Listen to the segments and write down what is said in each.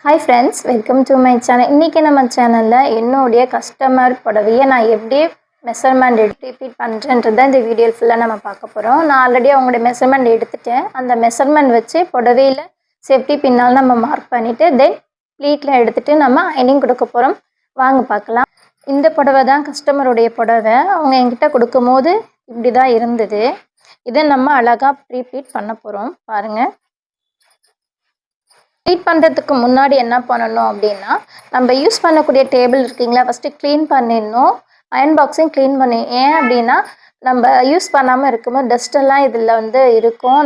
Hi friends, welcome to my channel. இன்னைக்கு நம்ம சேனல்ல என்னோட கஸ்டமர் புடவையை நான் எப்படி மெஷர்மென்ட் எடுத்து ரிப்பீட் பண்றேன்றதை இந்த வீடியோ ஃபுல்லா நம்ம பார்க்க போறோம். நான் ஆல்ரெடி அவங்களோட மெஷர்மென்ட் எடுத்துட்டேன். அந்த மெஷர்மென்ட் வச்சு புடவையில சேஃப்டி பின்னால் நம்ம மார்க் பண்ணிட்டு தென் ப்ளீட்ல எடுத்துட்டு நம்ம அயனிங் கொடுக்க போறோம். வாங்க பார்க்கலாம். இந்த புடவை தான் கஸ்டமருடைய புடவை. அவங்க என்கிட்ட கொடுக்கும்போது இப்படி தான் இருந்தது. இதை நம்ம அழகா ரிப்பீட் பண்ண போறோம். பாருங்க. ப்ளீட் பண்ணுறதுக்கு முன்னாடி என்ன பண்ணணும் அப்படின்னா, நம்ம யூஸ் பண்ணக்கூடிய டேபிள் இருக்குங்களா, ஃபஸ்ட்டு க்ளீன் பண்ணிடணும். அயன் பாக்ஸையும் க்ளீன் பண்ணி ஏன் அப்படின்னா, நம்ம யூஸ் பண்ணாமல் இருக்கும்போது டஸ்ட்டெல்லாம் இதில் இருக்கும்.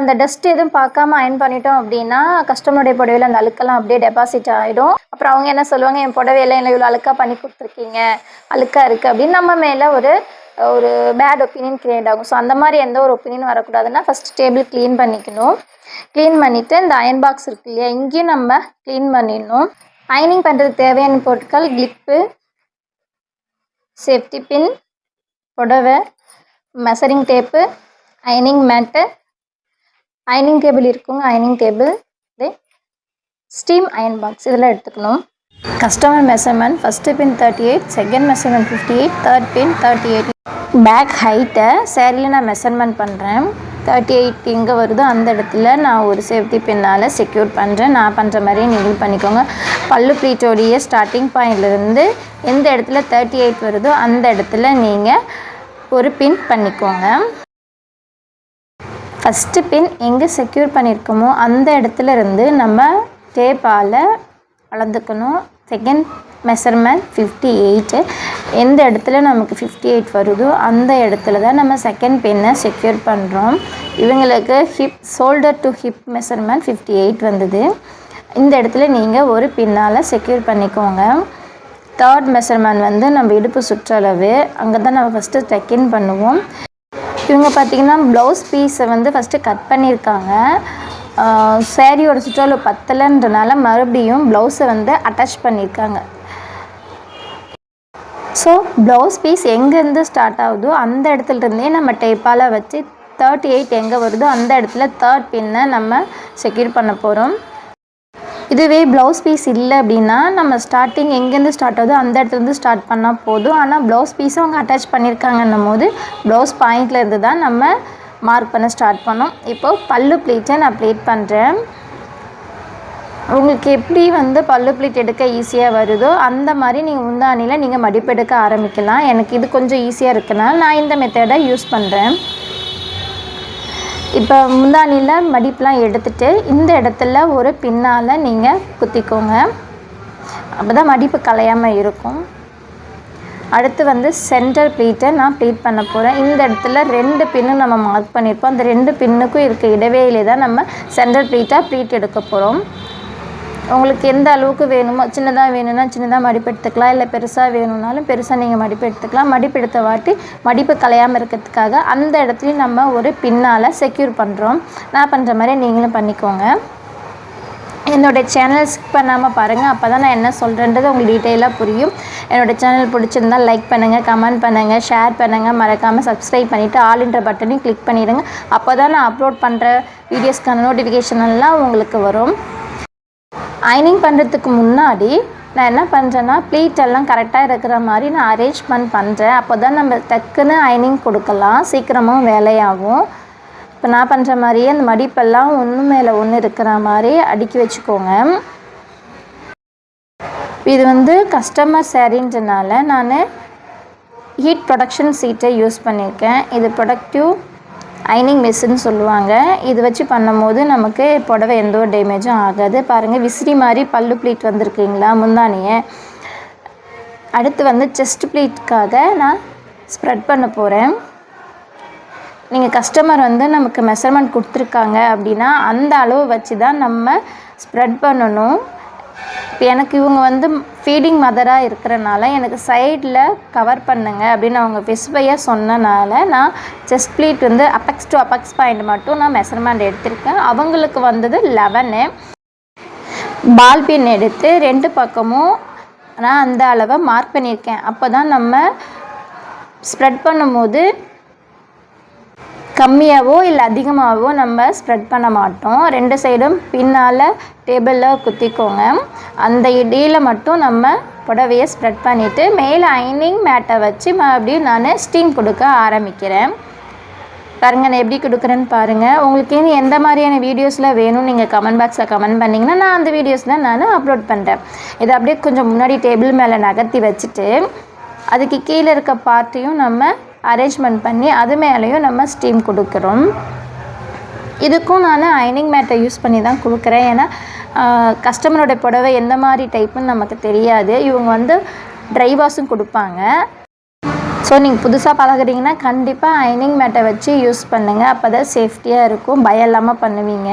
அந்த டஸ்ட் எதுவும் பார்க்காம அயன் பண்ணிட்டோம் அப்படின்னா, கஸ்டமருடைய புடவையில் அந்த அழுக்கெல்லாம் அப்படியே டெபாசிட் ஆகிடும். அப்புறம் அவங்க என்ன சொல்லுவாங்க, என் புடவையெல்லாம் இல்லை இவ்வளோ அழுக்காக பண்ணி கொடுத்துருக்கீங்க, அழுக்காக இருக்குது அப்படின்னு நம்ம மேலே ஒரு பேட் ஒப்பீனியன் க்ரியேட் ஆகும். ஸோ அந்த மாதிரி எந்த ஒரு ஒப்பீனியன் வரக்கூடாதுன்னா ஃபஸ்ட் டேபிள் க்ளீன் பண்ணிக்கணும். க்ளீன் பண்ணிவிட்டு இந்த அயன் பாக்ஸ் இருக்கு இல்லையா, இங்கேயும் நம்ம க்ளீன் பண்ணிடணும். அயனிங் பண்ணுறதுக்கு தேவையான பொருட்கள் கிளிப்பு, சேஃப்டி பின், புடவை, மெஷரிங் டேப்பு, அயனிங் மேட்டு, அயனிங் டேபிள் இருக்குங்க, அயனிங் டேபிள், ஸ்டீம் அயன் பாக்ஸ் இதெல்லாம் எடுத்துக்கணும். கஸ்டமர் மெஷர்மெண்ட் ஃபஸ்ட்டு பின் 38, செகண்ட் மெஷர்மெண்ட் 58, தேர்ட் பின் 38. பேக் ஹைட்டை சேரீயில் நான் மெஷர்மெண்ட் பண்ணுறேன். 38 எங்கே வருதோ அந்த இடத்துல நான் ஒரு சேஃப்டி பின்னால் செக்யூர் பண்ணுறேன். நான் பண்ணுற மாதிரியே நீங்கள் பண்ணிக்கோங்க. பல்லு ப்ளீட்டோடைய ஸ்டார்டிங் பாயிண்ட்லேருந்து எந்த இடத்துல 38 வருதோ அந்த இடத்துல நீங்கள் ஒரு பின் பண்ணிக்கோங்க. ஃபஸ்ட்டு பின் எங்கே செக்யூர் பண்ணியிருக்கோமோ அந்த இடத்துல இருந்து நம்ம டேப்பால் அளந்துக்கணும். செகண்ட் மெஷர்மெண்ட் 58, எந்த இடத்துல நமக்கு 58 வருதோ அந்த இடத்துல தான் நம்ம செகண்ட் பின்னை செக்யூர் பண்ணுறோம். இவங்களுக்கு ஷோல்டர் டு ஹிப் மெஷர்மெண்ட் 58 வந்தது. இந்த இடத்துல நீங்கள் ஒரு பின்னால் செக்யூர் பண்ணிக்கோங்க. தேர்ட் மெஷர்மெண்ட் நம்ம இடுப்பு சுற்றளவு, அங்கே தான் நம்ம ஃபஸ்ட்டு செக்இன் பண்ணுவோம். இவங்க பார்த்திங்கன்னா ப்ளவுஸ் பீஸை ஃபஸ்ட்டு கட் பண்ணியிருக்காங்க. சேரீயோட சுற்றளவு பத்தலைன்றனால மறுபடியும் ப்ளவுஸை அட்டாச் பண்ணியிருக்காங்க. ஸோ ப்ளவுஸ் பீஸ் எங்கேருந்து ஸ்டார்ட் ஆகுதோ அந்த இடத்துலருந்தே நம்ம டேப்பால் வச்சு 38 எங்கே வருதோ அந்த இடத்துல தேர்ட் பின்னை நம்ம செக்யூர் பண்ண போகிறோம். இதுவே ப்ளவுஸ் பீஸ் இல்லை அப்படின்னா நம்ம ஸ்டார்டிங் எங்கேருந்து ஸ்டார்ட் ஆகுதோ அந்த இடத்துலேருந்து ஸ்டார்ட் பண்ணால் போதும். ஆனால் ப்ளவுஸ் பீஸும் அவங்க அட்டாச் பண்ணியிருக்காங்கன்னும் போது ப்ளவுஸ் பாயிண்ட்லேருந்து தான் நம்ம மார்க் பண்ண ஸ்டார்ட் பண்ணோம். இப்போது பல்லு ப்ளீட்டை நான் ப்ளீட் பண்ணுறேன். உங்களுக்கு எப்படி பல்லு ப்ளீட் எடுக்க ஈஸியாக வருதோ அந்த மாதிரி நீங்கள் முந்தானியில் நீங்கள் மடிப்பெடுக்க ஆரம்பிக்கலாம். எனக்கு இது கொஞ்சம் ஈஸியாக இருக்குனால நான் இந்த மெத்தடை யூஸ் பண்ணுறேன். இப்போ முந்தானியில் மடிப்பெலாம் எடுத்துகிட்டு இந்த இடத்துல ஒரு பின்னால் நீங்கள் குத்திக்கோங்க. அப்போ தான் மடிப்பு கலையாமல் இருக்கும். அடுத்து சென்டர் ப்ளீட்டை நான் ப்ளீட் பண்ண போகிறேன். இந்த இடத்துல 2 பின்னு நம்ம மார்க் பண்ணியிருப்போம். அந்த 2 பின்னுக்கும் இருக்க இடைவெளியிலே தான் நம்ம சென்டர் ப்ளீட்டாக ப்ளீட் எடுக்க போகிறோம். உங்களுக்கு எந்த அளவுக்கு வேணுமோ, சின்னதாக வேணும்னா சின்னதாக மடிப்பு எடுத்துக்கலாம், இல்லை பெருசாக வேணும்னாலும் பெருசாக நீங்கள் மடிப்பு எடுத்துக்கலாம். மடிப்பு எடுத்த வாட்டி மடிப்பு கலையாமல் இருக்கிறதுக்காக அந்த இடத்துலையும் நம்ம ஒரு பின்னால் செக்யூர் பண்ணுறோம். நான் பண்ணுற மாதிரி நீங்களும் பண்ணிக்கோங்க. என்னோடய சேனல் ஸ்கிப் பண்ணாமல் பாருங்கள். அப்போ தான் நான் என்ன சொல்கிறேன்றது உங்களுக்கு டீட்டெயிலாக புரியும். என்னோடய சேனல் பிடிச்சிருந்தால் லைக் பண்ணுங்கள், கமெண்ட் பண்ணுங்கள், ஷேர் பண்ணுங்கள், மறக்காமல் சப்ஸ்கிரைப் பண்ணிவிட்டு ஆல்ன்ற பட்டனையும் கிளிக் பண்ணிவிடுங்க. அப்போ தான் நான் அப்லோட் பண்ணுற வீடியோஸ்க்கான நோட்டிஃபிகேஷன் எல்லாம் உங்களுக்கு வரும். அயனிங் பண்ணுறதுக்கு முன்னாடி நான் என்ன பண்ணுறேன்னா ப்ளீட்டெல்லாம் கரெக்டாக இருக்கிற மாதிரி நான் அரேஞ்ச்மெண்ட் பண்ணுறேன். அப்போ தான் நம்ம டக்குன்னு அயனிங் கொடுக்கலாம், சீக்கிரமாக வேலையாகும். இப்போ நான் பண்ணுற மாதிரியே அந்த மடிப்பெல்லாம் ஒன்று மேலே ஒன்று இருக்கிற மாதிரி அடுக்கி வச்சுக்கோங்க. இது கஸ்டமர் சேரீன்றனால நான் ஹீட் ப்ரொடக்ஷன் சீட்டை யூஸ் பண்ணியிருக்கேன். இது ப்ரொடக்டிவ் அயனிங் மிஷின்னு சொல்லுவாங்க. இது வச்சு பண்ணும்போது நமக்கு புடவை எந்த ஒரு டேமேஜும் ஆகாது. பாருங்கள், விசிறி மாதிரி பல்லு ப்ளீட் வந்திருக்குங்களா முந்தானியை. அடுத்து செஸ்ட் ப்ளீட்காக நான் ஸ்ப்ரெட் பண்ண போகிறேன். நீங்கள் கஸ்டமர் நமக்கு மெஷர்மெண்ட் கொடுத்துருக்காங்க அப்படின்னா அந்த அளவு வச்சு தான் நம்ம ஸ்ப்ரெட் பண்ணணும். இப்போ எனக்கு இவங்க ஃபீடிங் மதராக இருக்கிறனால எனக்கு சைடில் கவர் பண்ணுங்க அப்படின்னு அவங்க ஸ்பெசிஃபையாக சொன்னனால நான் chest pleat apex to apex point மட்டும் நான் மெஷர்மெண்ட் எடுத்திருக்கேன். அவங்களுக்கு 11. பால் பின் எடுத்து 2 பக்கமும் நான் அந்த அளவை மார்க் பண்ணியிருக்கேன். அப்போ தான் நம்ம ஸ்ப்ரெட் பண்ணும்போது கம்மியாகவோ இல்லை அதிகமாகவோ நம்ம ஸ்ப்ரெட் பண்ண மாட்டோம். 2 சைடும் பின்னால் டேபிளில் குத்திக்கோங்க. அந்த இடையில் மட்டும் நம்ம புடவையை ஸ்ப்ரெட் பண்ணிவிட்டு மேலே அயனிங் மேட்டை வச்சு மறுபடியும் நான் ஸ்டீம் கொடுக்க ஆரம்பிக்கிறேன். பாருங்கள் நான் எப்படி கொடுக்குறேன்னு பாருங்கள். உங்களுக்கு இனி எந்த மாதிரியான வீடியோஸில் வேணும்னு நீங்கள் கமெண்ட் பாக்ஸில் கமெண்ட் பண்ணிங்கன்னா நான் அந்த வீடியோஸ் தான் நான் அப்லோட் பண்ணுறேன். இதை அப்படியே கொஞ்சம் முன்னாடி டேபிள் மேலே நகர்த்தி வச்சுட்டு அதுக்கு கீழே இருக்க பார்ட்டையும் நம்ம அரேஞ்ச்மெண்ட் பண்ணி அது மேலேயும் நம்ம ஸ்டீம் கொடுக்குறோம். இதுக்கும் நான் அயனிங் மேட்டை யூஸ் பண்ணி தான் கொடுக்குறேன். ஏன்னா கஸ்டமரோட புடவை எந்த மாதிரி டைப்புன்னு நமக்கு தெரியாது. இவங்க வந்து ட்ரை வாஷும் கொடுப்பாங்க. ஸோ நீங்கள் புதுசாக பழகுறீங்கன்னா கண்டிப்பாக அயனிங் மேட்டை வச்சு யூஸ் பண்ணுங்கள். அப்போ தான் சேஃப்டியாக இருக்கும், பயம் இல்லாமல் பண்ணுவீங்க.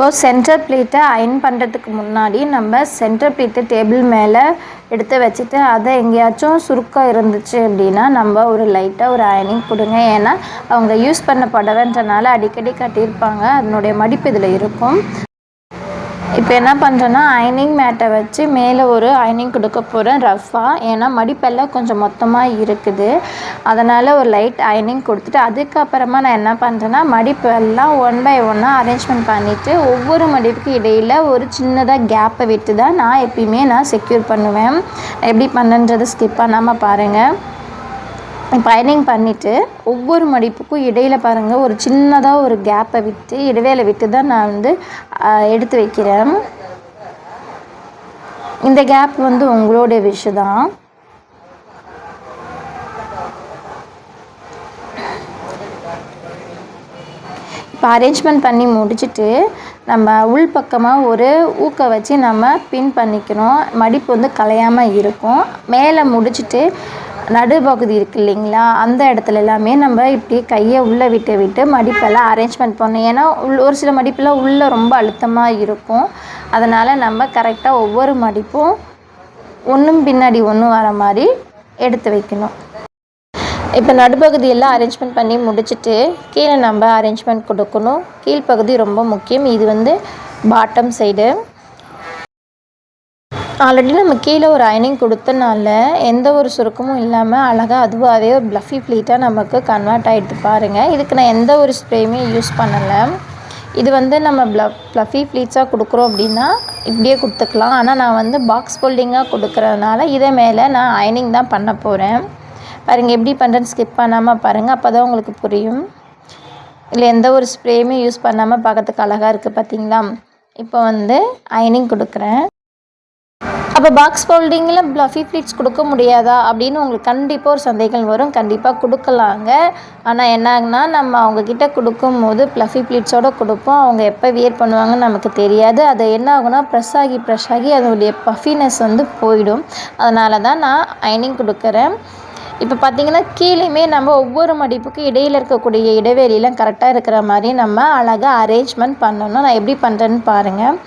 இப்போது சென்டர் பிளேட்டை அயன் பண்ணுறதுக்கு முன்னாடி நம்ம சென்டர் பிளேட்டை டேபிள் மேலே எடுத்து வச்சுட்டு அதை எங்கேயாச்சும் சுருக்கம் இருந்துச்சு அப்படின்னா நம்ம ஒரு லைட்டாக ஒரு அயனிங் கொடுங்க. ஏன்னா அவங்க யூஸ் பண்ண புடவைன்றனால அடிக்கடி கட்டியிருப்பாங்க, அதனுடைய மடிப்பு இதில் இருக்கும். இப்போ என்ன பண்ணுறேன்னா அயனிங் மேட்டை வச்சு மேலே ஒரு அயனிங் கொடுக்க போகிறேன் ரஃப்பாக. ஏன்னா மடிப்பெல்லாம் கொஞ்சம் மொத்தமாக இருக்குது, அதனால் ஒரு லைட் அயனிங் கொடுத்துட்டு அதுக்கப்புறமா நான் என்ன பண்ணுறேன்னா மடிப்பெல்லாம் 1 by 1 அரேஞ்ச்மெண்ட் பண்ணிவிட்டு ஒவ்வொரு மடிப்புக்கு இடையில் ஒரு சின்னதாக கேப்பை விட்டு தான் நான் எப்பயுமே செக்யூர் பண்ணுவேன். எப்படி பண்ணுன்றது ஸ்கிப் பண்ணாமல் பாருங்கள். இப்போ அயனிங் பண்ணிவிட்டு ஒவ்வொரு மடிப்புக்கும் இடையில் பாருங்கள் ஒரு சின்னதாக ஒரு கேப்பை விட்டு இடைவேளை விட்டு தான் நான் எடுத்து வைக்கிறேன். இந்த கேப் உங்களோட விஷ் தான். இப்போ அரேஞ்ச்மெண்ட் பண்ணி முடிச்சுட்டு நம்ம உள் பக்கமாக ஒரு ஊக்க வச்சு நம்ம பின் பண்ணிக்கணும். மடிப்பு கலையாமல் இருக்கும். மேலே முடிச்சுட்டு நடுப்பகுதி இருக்குது இல்லைங்களா, அந்த இடத்துல எல்லாமே நம்ம இப்படி கையை உள்ளே விட்டு மடிப்பெல்லாம் அரேஞ்ச்மெண்ட் பண்ணணும். ஏன்னா ஒரு சில மடிப்பெல்லாம் உள்ளே ரொம்ப அழுத்தமாக இருக்கும். அதனால் நம்ம கரெக்டாக ஒவ்வொரு மடிப்பும் ஒன்றும் பின்னாடி ஒன்றும் வர மாதிரி எடுத்து வைக்கணும். இப்போ நடுப்பகுதியெல்லாம் அரேஞ்ச்மெண்ட் பண்ணி முடிச்சுட்டு கீழே நம்ம அரேஞ்ச்மெண்ட் கொடுக்கணும். கீழ்ப்பகுதி ரொம்ப முக்கியம். இது பாட்டம் சைடு. ஆல்ரெடி நம்ம கீழே ஒரு அயனிங் கொடுத்தனால எந்த ஒரு சுருக்கமும் இல்லாமல் அழகாக அதுவாகவே ஒரு ப்ளஃபி ப்ளீட்டாக நமக்கு கன்வெர்ட் ஆகிடுது பாருங்கள். இதுக்கு நான் எந்த ஒரு ஸ்ப்ரேயுமே யூஸ் பண்ணலை. இது நம்ம ப்ளஃபி ப்ளீட்ஸாக கொடுக்குறோம் அப்படின்னா இப்படியே கொடுத்துக்கலாம். ஆனால் நான் பாக்ஸ் ஃபோல்டிங்காக கொடுக்குறதுனால இதை மேலே நான் அயனிங் தான் பண்ண போகிறேன். பாருங்கள் எப்படி பண்ணுறேன்னு ஸ்கிப் பண்ணாமல் பாருங்கள், அப்போ தான் உங்களுக்கு புரியும். இல்லை எந்த ஒரு ஸ்ப்ரேயுமே யூஸ் பண்ணாமல் பார்க்கறதுக்கு அழகாக இருக்குது பார்த்தீங்களா. இப்போ அயனிங் கொடுக்குறேன். அப்போ பாக்ஸ் ஃபோல்டிங்கில் ப்ளஃபி ப்ளீட்ஸ் கொடுக்க முடியாதா அப்படின்னு உங்களுக்கு கண்டிப்பாக ஒரு சந்தேகம் வரும். கண்டிப்பாக கொடுக்கலாங்க. ஆனால் என்ன ஆகுனா நம்ம அவங்கக்கிட்ட கொடுக்கும்போது ப்ளஃபி ப்ளீட்ஸோடு கொடுப்போம். அவங்க எப்போ வியர் பண்ணுவாங்கன்னு நமக்கு தெரியாது. அது என்ன ஆகுனா ப்ரெஸ் ஆகி அதனுடைய பஃபினஸ் போயிடும். அதனால தான் நான் அயனிங் கொடுக்குறேன். இப்போ பார்த்திங்கன்னா கீழேயுமே நம்ம ஒவ்வொரு மடிப்புக்கும் இடையில் இருக்கக்கூடிய இடைவெளியெலாம் கரெக்டாக இருக்கிற மாதிரி நம்ம அழகாக அரேஞ்ச்மெண்ட் பண்ணணும். நான் எப்படி பண்ணுறேன்னு பாருங்கள்.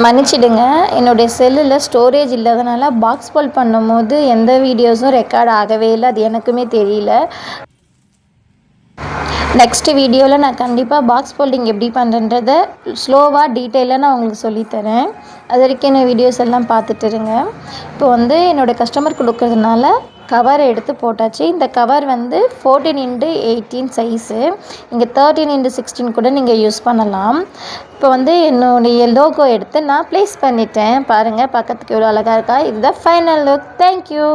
மன்னிச்சிடுங்க, என்னுடைய செல்லில் ஸ்டோரேஜ் இல்லாதனால பாக்ஸ் ஃபோல்ட் பண்ணும்போது எந்த வீடியோஸும் ரெக்கார்ட் ஆகவே இல்லை. அது எனக்குமே தெரியல. நெக்ஸ்ட் வீடியோவில் நான் கண்டிப்பாக பாக்ஸ் ஃபோல்டிங் எப்படி பண்ணுறன்றதை ஸ்லோவாக டீட்டெயிலாக நான் உங்களுக்கு சொல்லித்தரேன். அது வரைக்கும் என்ன வீடியோஸ் எல்லாம் பார்த்துட்டு இருங்க. இப்போ வந்து என்னோடய கஸ்டமர் கொடுக்கறதுனால கவர் எடுத்து போட்டாச்சு. இந்த கவர் வந்து 14x18 சைஸு. இங்கே 13x16 கூட நீங்கள் யூஸ் பண்ணலாம். இப்போ வந்து என்னுடைய லோகோ எடுத்து நான் ப்ளேஸ் பண்ணிட்டேன். பாருங்கள் பக்கத்துக்கு எவ்வளோ அழகாக இருக்கா. இதுதான் ஃபைனல் லுக். தேங்க்யூ.